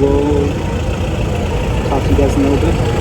will talk to you guys in a little bit.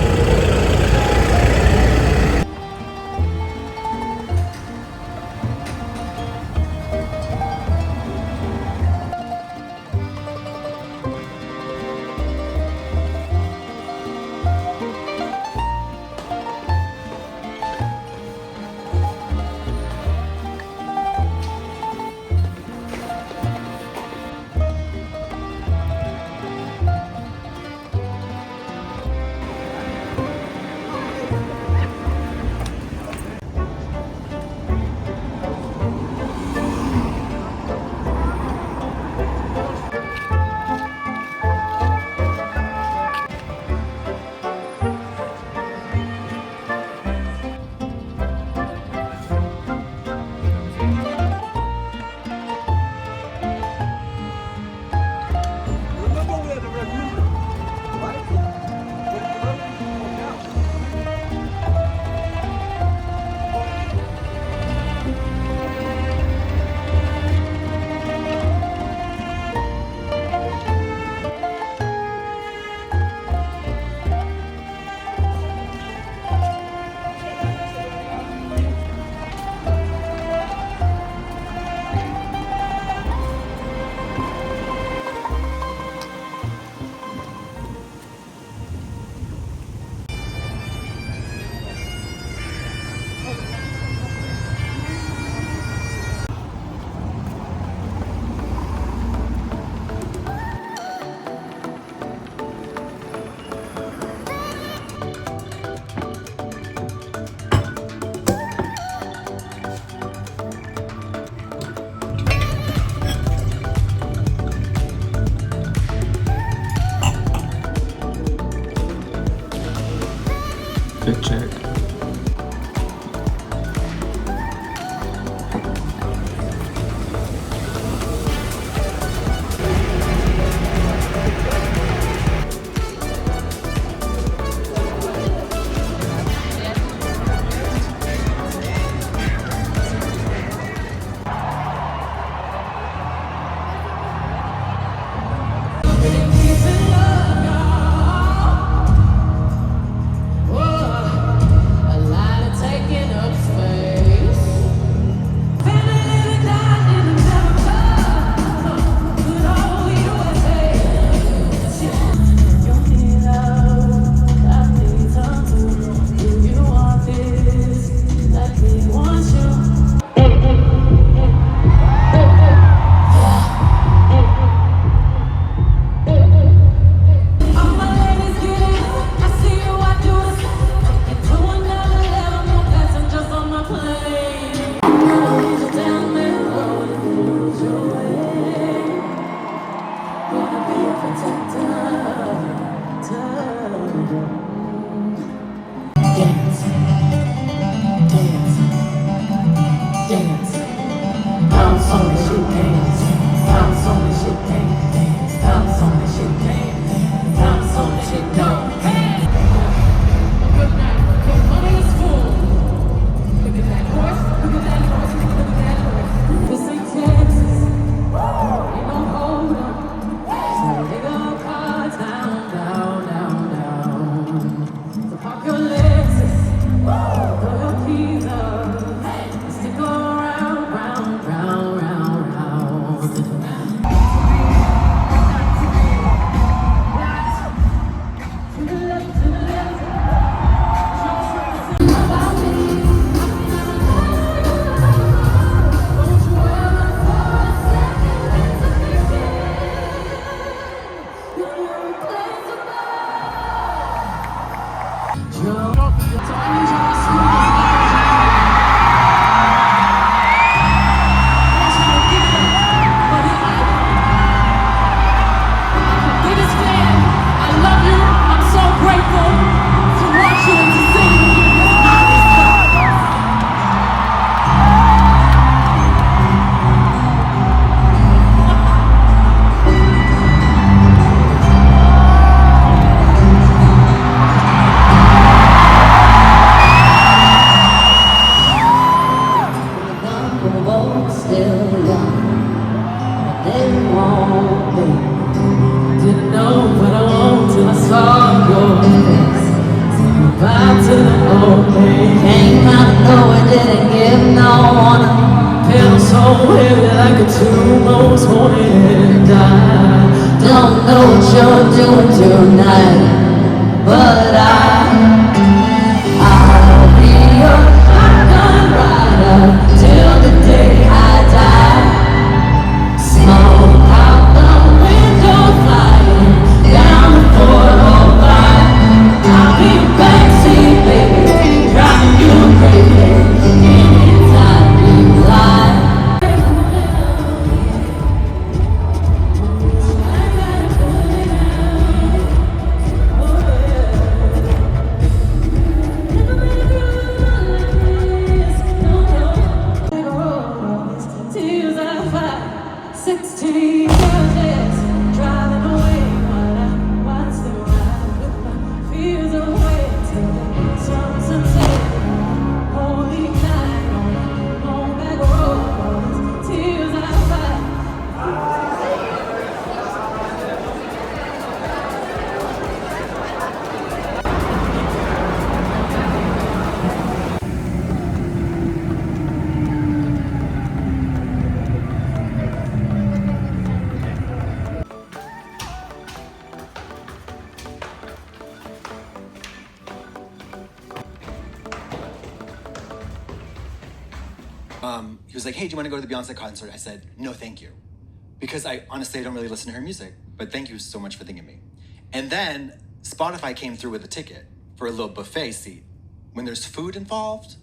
Fit check. Back to the old days. Came out of nowhere, didn't give no warning. Feel so heavy like a tomb, I was haunted and I don't know what you're doing tonight, but I'll be your shotgun rider till the day I die. Smoke out the window, flying down the 405. I'll be backseat, baby, driving you crazy anytime you lie. Tears I fight, 16 years, driving away while I watch them ride with my fears away till the sunset. Holy night on the long back road, tears I fight. He was like, hey, do you want to go to the Beyonce concert? I said, no, thank you. Because I honestly don't really listen to her music, but thank you so much for thinking of me. And then Spotify came through with a ticket for a little buffet seat. When there's food involved,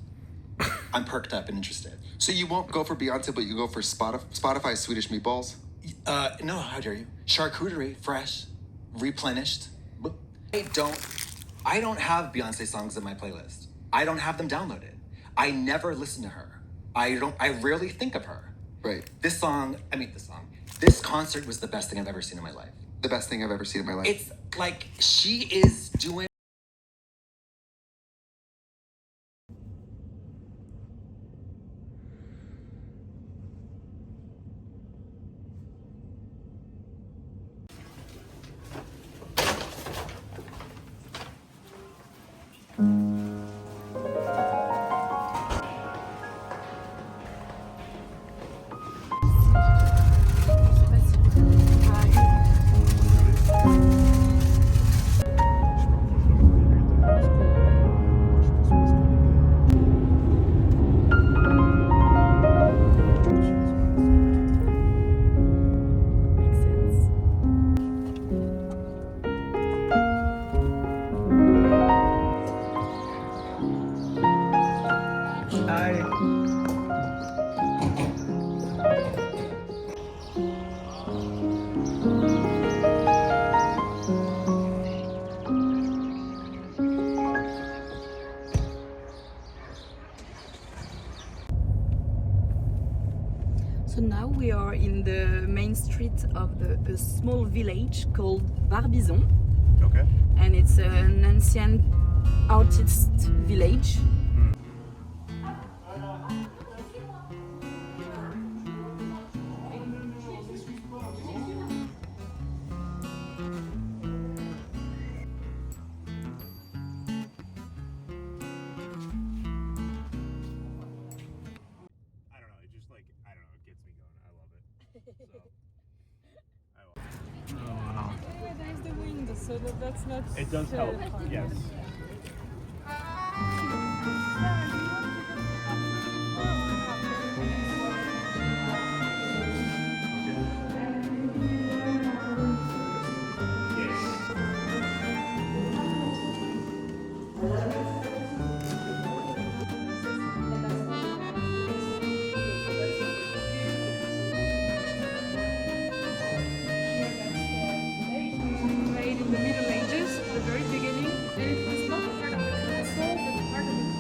I'm perked up and interested. So you won't go for Beyonce, but you go for Spotify Swedish meatballs? No, how dare you? Charcuterie, fresh, replenished. I don't have Beyonce songs in my playlist. I don't have them downloaded. I never listen to her. I rarely think of her. Right. This concert was the best thing I've ever seen in my life. The best thing I've ever seen in my life. It's like she is doing. So now we are in the main street of a small village called Barbizon. Okay. And it's an ancient artist village. There's the wind, so that's not. It does help, yes. Made in the Middle Ages, the very beginning, and it was not part of the castle, but part of the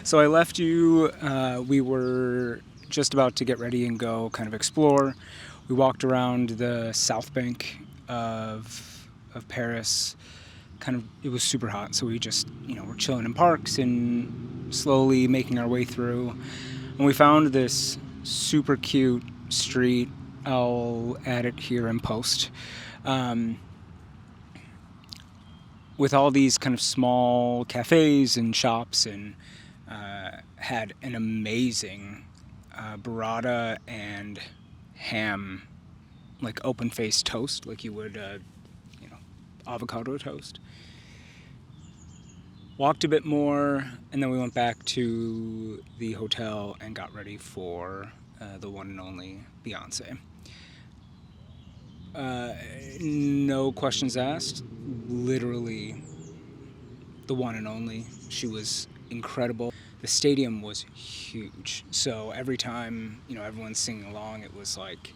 So I left you, we were just about to get ready and go kind of explore. We walked around the south bank of Paris. Kind of, it was super hot, so we just, we're chilling in parks and slowly making our way through. And we found this super cute street. I'll add it here in post. With all these kind of small cafes and shops, and had an amazing burrata and ham, like open-faced toast, like you would, avocado toast. Walked a bit more, and then we went back to the hotel and got ready for the one and only Beyonce. No questions asked. Literally the one and only. She was incredible. The stadium was huge, so every time everyone's singing along, it was like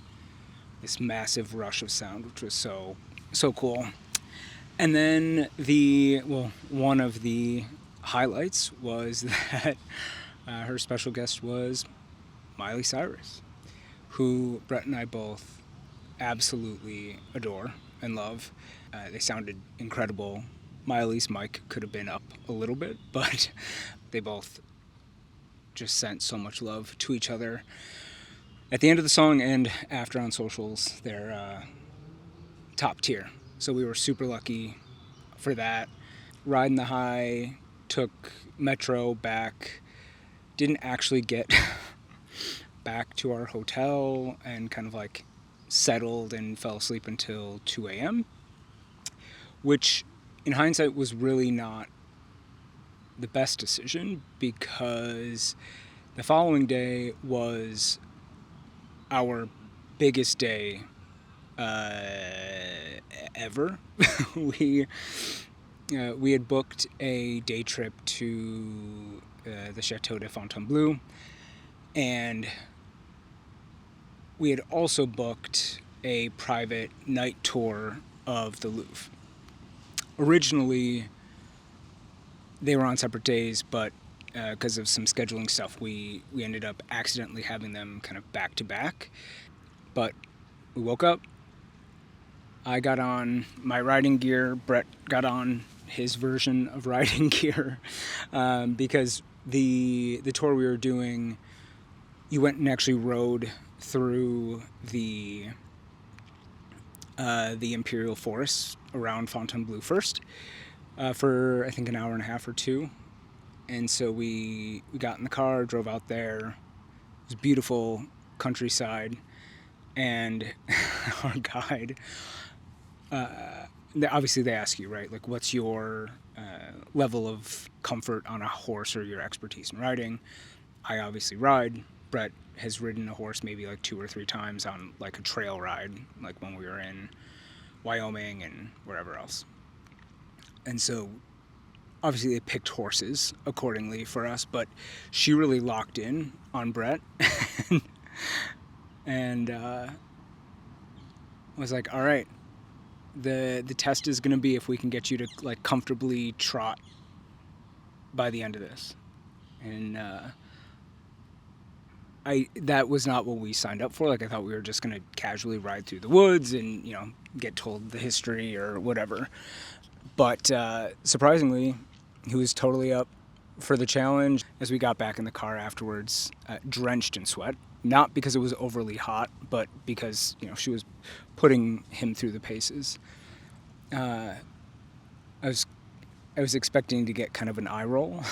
this massive rush of sound, which was so cool. And then one of the highlights was that her special guest was Miley Cyrus, who Brett and I both absolutely adore and love. They sounded incredible. Miley's mic could have been up a little bit, but they both just sent so much love to each other. At the end of the song and after on socials, they're top tier. So we were super lucky for that. Riding the high, took metro back, didn't actually get back to our hotel and kind of like settled and fell asleep until 2 a.m., which in hindsight was really not the best decision, because the following day was our biggest day ever. We had booked a day trip to the Chateau de Fontainebleau, and we had also booked a private night tour of the Louvre. Originally, they were on separate days, but because of some scheduling stuff, we ended up accidentally having them kind of back to back. But we woke up, I got on my riding gear, Brett got on his version of riding gear, because the tour we were doing, you went and actually rode through the imperial forest around Fontainebleau first, for I think an hour and a half or two. And so we got in the car, drove out there. It was beautiful countryside, and our guide, obviously they ask you, right, like, what's your level of comfort on a horse or your expertise in riding? I obviously ride. Brett has ridden a horse maybe like 2 or 3 times on like a trail ride, like when we were in Wyoming and wherever else. And so obviously they picked horses accordingly for us, but she really locked in on Brett and was like, all right, the test is going to be if we can get you to like comfortably trot by the end of this. And that was not what we signed up for. Like, I thought we were just going to casually ride through the woods and, you know, get told the history or whatever. But surprisingly, he was totally up for the challenge. As we got back in the car afterwards, drenched in sweat, not because it was overly hot, but because, you know, she was putting him through the paces. I was expecting to get kind of an eye roll.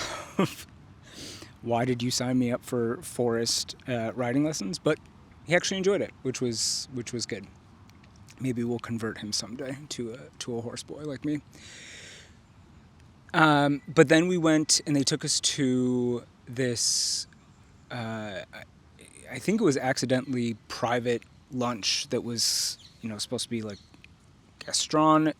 Why did you sign me up for forest riding lessons? But he actually enjoyed it, which was good. Maybe we'll convert him someday to a horse boy like me. But then we went and they took us to this, I think it was accidentally private lunch that was, you know, supposed to be like gastronomic,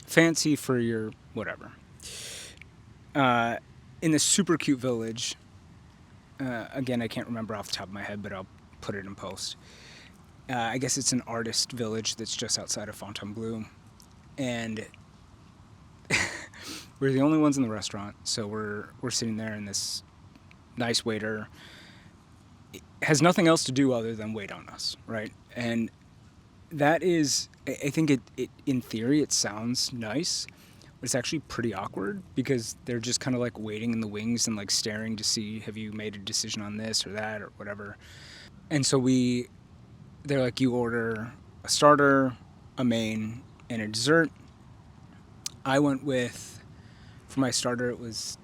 fancy for your whatever. In this super cute village, again, I can't remember off the top of my head, but I'll put it in post. I guess it's an artist village that's just outside of Fontainebleau, and we're the only ones in the restaurant, so we're sitting there, and this nice waiter has nothing else to do other than wait on us, right? And that is, I think it in theory it sounds nice, but it's actually pretty awkward because they're just kind of like waiting in the wings and like staring to see, have you made a decision on this or that or whatever. And so they're like, you order a starter, a main, and a dessert. I went with, for my starter, it was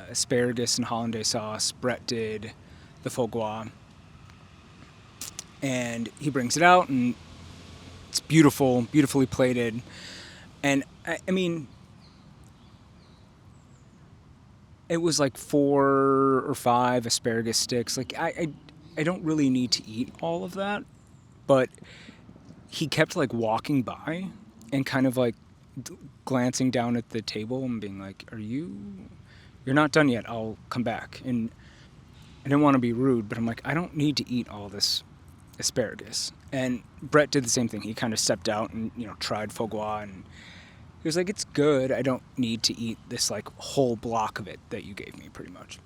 asparagus and hollandaise sauce. Brett did the foie gras. And he brings it out, and it's beautiful, beautifully plated. And I mean, it was like 4 or 5 asparagus sticks. Like, I don't really need to eat all of that, but he kept like walking by and kind of like glancing down at the table and being like, you're not done yet, I'll come back. And I didn't want to be rude, but I'm like, I don't need to eat all this asparagus. And Brett did the same thing. He kind of stepped out and, you know, tried foie gras, and he was like, it's good, I don't need to eat this like whole block of it that you gave me, pretty much.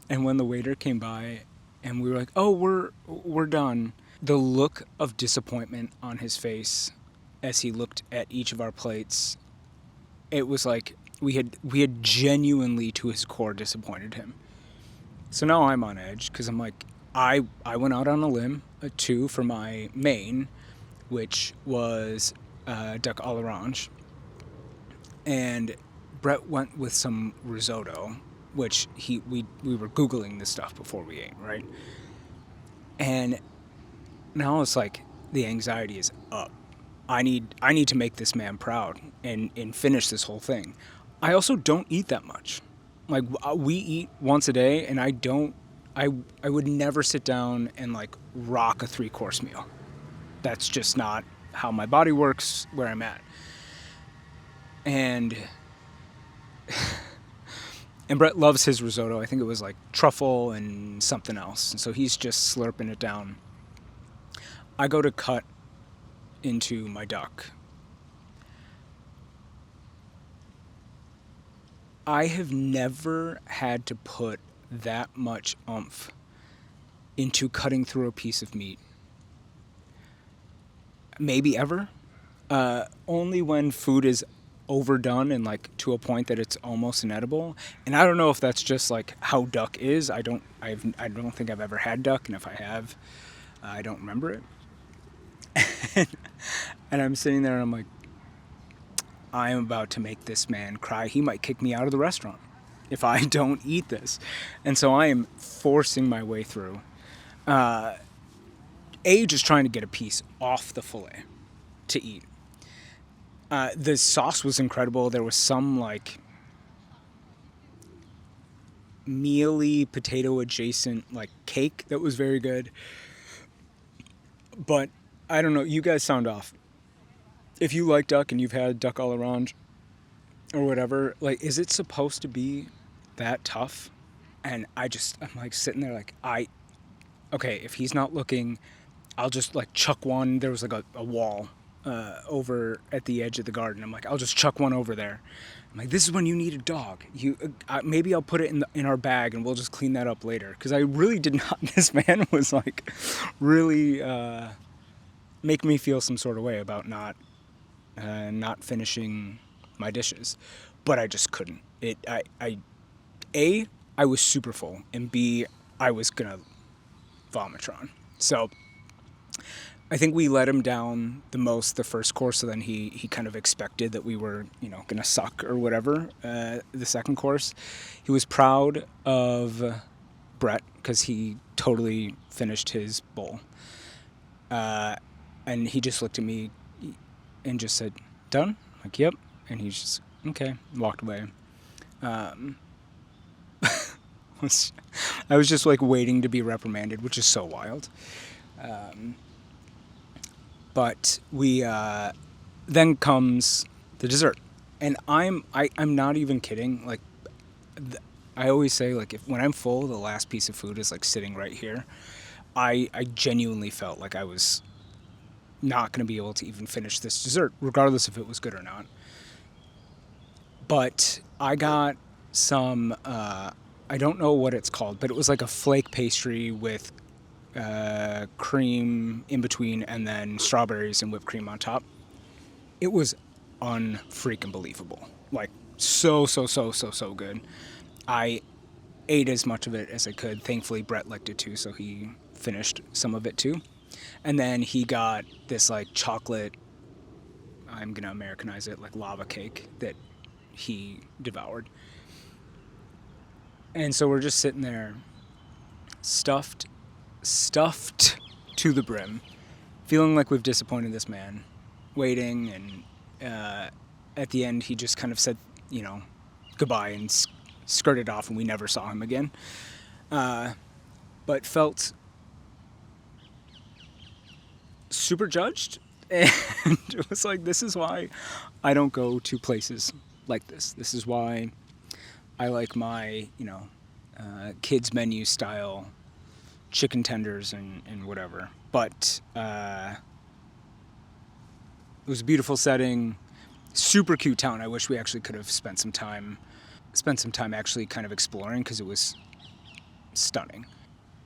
And when the waiter came by and we were like, oh, we're done, the look of disappointment on his face as he looked at each of our plates, it was like we had genuinely to his core disappointed him. So now I'm on edge because I'm like, I went out on a limb too for my main, which was duck à l'orange, and Brett went with some risotto, which we were Googling this stuff before we ate, right? And now it's like the anxiety is up. I need to make this man proud and finish this whole thing. I also don't eat that much. Like, we eat once a day, and I would never sit down and like rock a 3-course meal. That's just not how my body works, where I'm at. And Brett loves his risotto. I think it was like truffle and something else. And so he's just slurping it down. I go to cut into my duck. I have never had to put that much oomph into cutting through a piece of meat. Maybe ever. Only when food is overdone and like to a point that it's almost inedible. And I don't know if that's just like how duck is. I don't think I've ever had duck, and if I have, I don't remember it. And I'm sitting there and I'm like, I am about to make this man cry. He might kick me out of the restaurant if I don't eat this. And so I am forcing my way through. Just trying to get a piece off the fillet to eat. The sauce was incredible. There was some like mealy potato adjacent like cake that was very good. But I don't know, you guys sound off. If you like duck and you've had duck all around or whatever, like, is it supposed to be that tough? And I'm like sitting there like, okay, if he's not looking, I'll just like chuck one. There was like a wall over at the edge of the garden. I'm like, I'll just chuck one over there. I'm like, this is when you need a dog. Maybe I'll put it in our bag and we'll just clean that up later. Because I really did not. This man was like really make me feel some sort of way about not finishing my dishes, but I just couldn't. I was super full, and B, I was gonna vomitron. So I think we let him down the most the first course, so then he kind of expected that we were, gonna suck or whatever. The second course, he was proud of Brett because he totally finished his bowl. And he just looked at me and just said, "Done?" I'm like, "Yep." And he's just, "Okay," and walked away. I was just like waiting to be reprimanded, which is so wild. But we then comes the dessert, and I'm not even kidding. Like, I always say, like, when I'm full, the last piece of food is like sitting right here. I genuinely felt like I was not going to be able to even finish this dessert, regardless if it was good or not. But I got some, I don't know what it's called, but it was like a flake pastry with cream in between and then strawberries and whipped cream on top. It was unfreaking believable. Like, so good. I ate as much of it as I could. Thankfully, Brett liked it too, so he finished some of it too. And then he got this like chocolate, I'm gonna Americanize it, like lava cake that he devoured. And so we're just sitting there, stuffed to the brim, feeling like we've disappointed this man, waiting, and at the end he just kind of said, goodbye and skirted off, and we never saw him again. But felt super judged, and it was like, this is why I don't go to places like this. This is why I like my, kids menu style chicken tenders and whatever. But it was a beautiful setting, super cute town. I wish we actually could have spent some time actually kind of exploring, because it was stunning.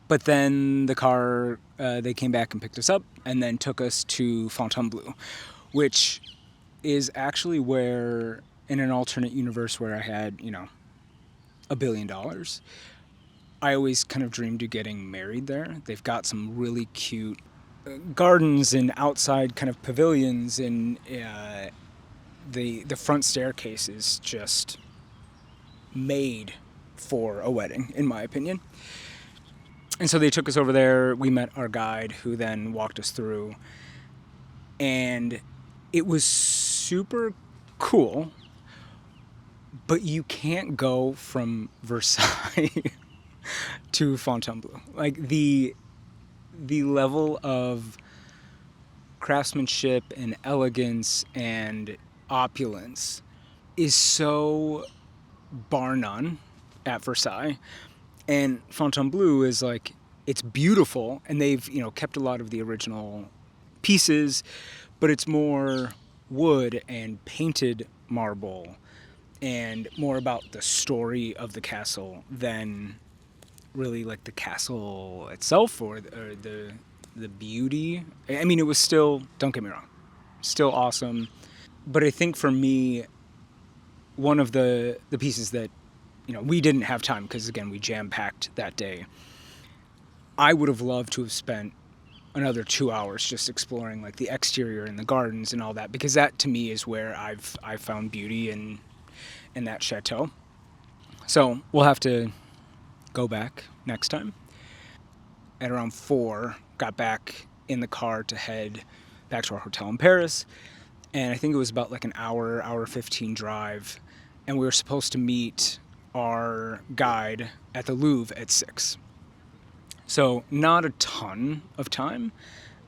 But then the car, they came back and picked us up and then took us to Fontainebleau, which is actually where, in an alternate universe where I had, $1 billion, I always kind of dreamed of getting married there. They've got some really cute gardens and outside kind of pavilions, and the front staircase is just made for a wedding, in my opinion. And so they took us over there. We met our guide, who then walked us through. And it was super cool, but you can't go from Versailles to Fontainebleau. Like, the level of craftsmanship and elegance and opulence is so bar none at Versailles. And Fontainebleau is like, it's beautiful, and they've, kept a lot of the original pieces, but it's more wood and painted marble and more about the story of the castle than really like the castle itself or the beauty. I mean, it was still, don't get me wrong, still awesome. But I think for me, one of the pieces that, we didn't have time because, again, we jam-packed that day. I would have loved to have spent another 2 hours just exploring like the exterior and the gardens and all that, because that to me is where I've found beauty in that chateau. So we'll have to go back next time. At around 4, got back in the car to head back to our hotel in Paris, and I think it was about like an hour 15 drive, and we were supposed to meet our guide at the Louvre at 6. So not a ton of time.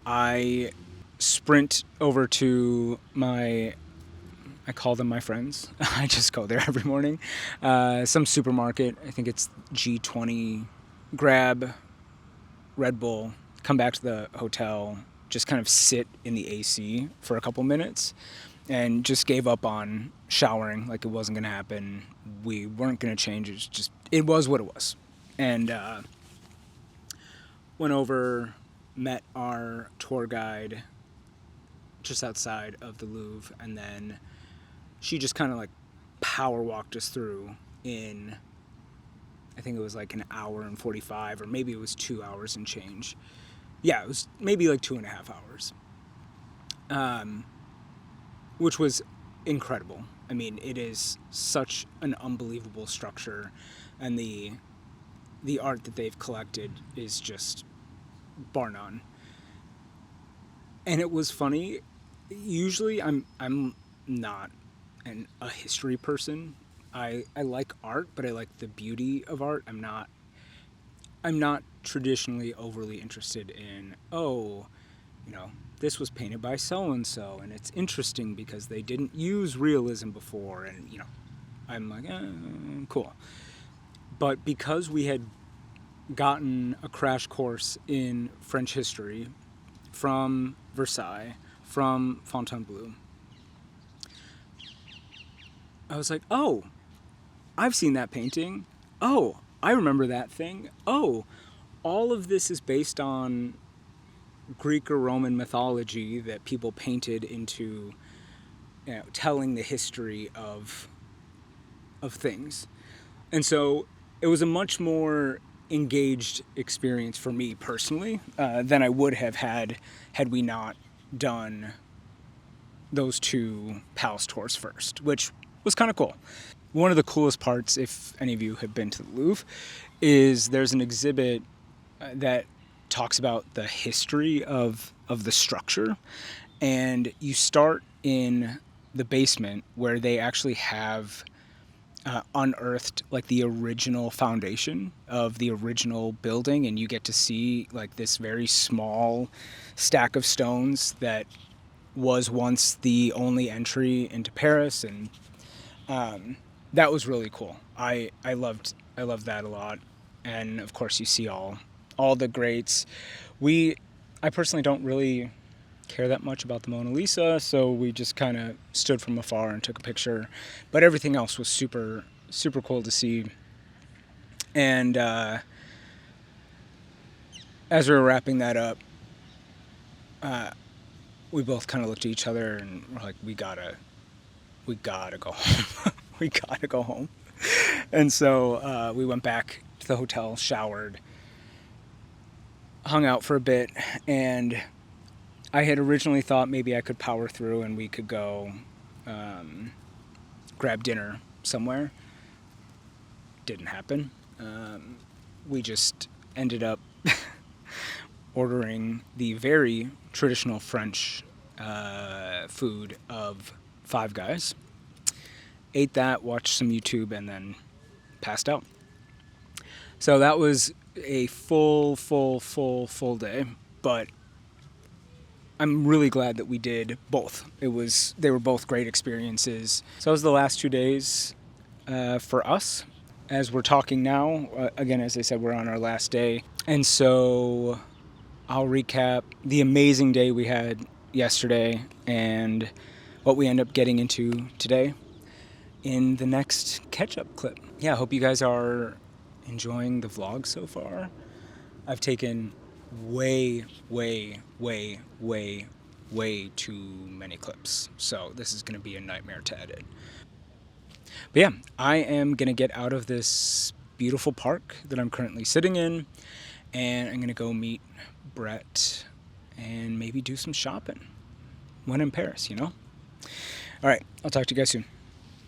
I sprint over to I call them my friends. I just go there every morning. Some supermarket, I think it's G20, grab Red Bull, come back to the hotel, just kind of sit in the AC for a couple minutes, and just gave up on showering. Like it wasn't going to happen. We weren't going to change. It was what it was. And went over, met our tour guide just outside of the Louvre, and then she just kind of like power walked us through in, I think it was like an hour and 45, or maybe it was 2 hours and change. Yeah, it was maybe like 2.5 hours, which was incredible. I mean, it is such an unbelievable structure, and the art that they've collected is just bar none. And it was funny. Usually I'm not a history person. I like art, but I like the beauty of art. I'm not traditionally overly interested in, this was painted by so-and-so, and it's interesting because they didn't use realism before, and, I'm like, cool. But because we had gotten a crash course in French history from Versailles, from Fontainebleau, I was like, oh, I've seen that painting. Oh, I remember that thing. Oh, all of this is based on Greek or Roman mythology that people painted into, telling the history of things. And so it was a much more engaged experience for me personally than I would have had we not done those 2 palace tours first, which was kind of cool. One of the coolest parts, if any of you have been to the Louvre, is there's an exhibit that talks about the history of the structure, and you start in the basement where they actually have unearthed like the original foundation of the original building, and you get to see like this very small stack of stones that was once the only entry into Paris, and that was really cool. I loved that a lot, and of course you see all the greats. I personally don't really care that much about the Mona Lisa, so we just kind of stood from afar and took a picture, but everything else was super cool to see. And as we were wrapping that up, we both kind of looked at each other and we're like, we gotta go home. We gotta go home. And so we went back to the hotel, showered, hung out for a bit, and I had originally thought maybe I could power through and we could go grab dinner somewhere. Didn't happen. We just ended up ordering the very traditional French food of Five Guys. Ate that, watched some YouTube, and then passed out. So that was a full day, but I'm really glad that we did both. They were both great experiences. So that was the last 2 days for us. As we're talking now, again, as I said, we're on our last day. And so I'll recap the amazing day we had yesterday and what we end up getting into today in the next catch-up clip. Yeah, I hope you guys are enjoying the vlog so far. I've taken way too many clips, so this is going to be a nightmare to edit. But yeah, I am going to get out of this beautiful park that I'm currently sitting in, and I'm going to go meet Brett and maybe do some shopping when in Paris, you know? All right, I'll talk to you guys soon.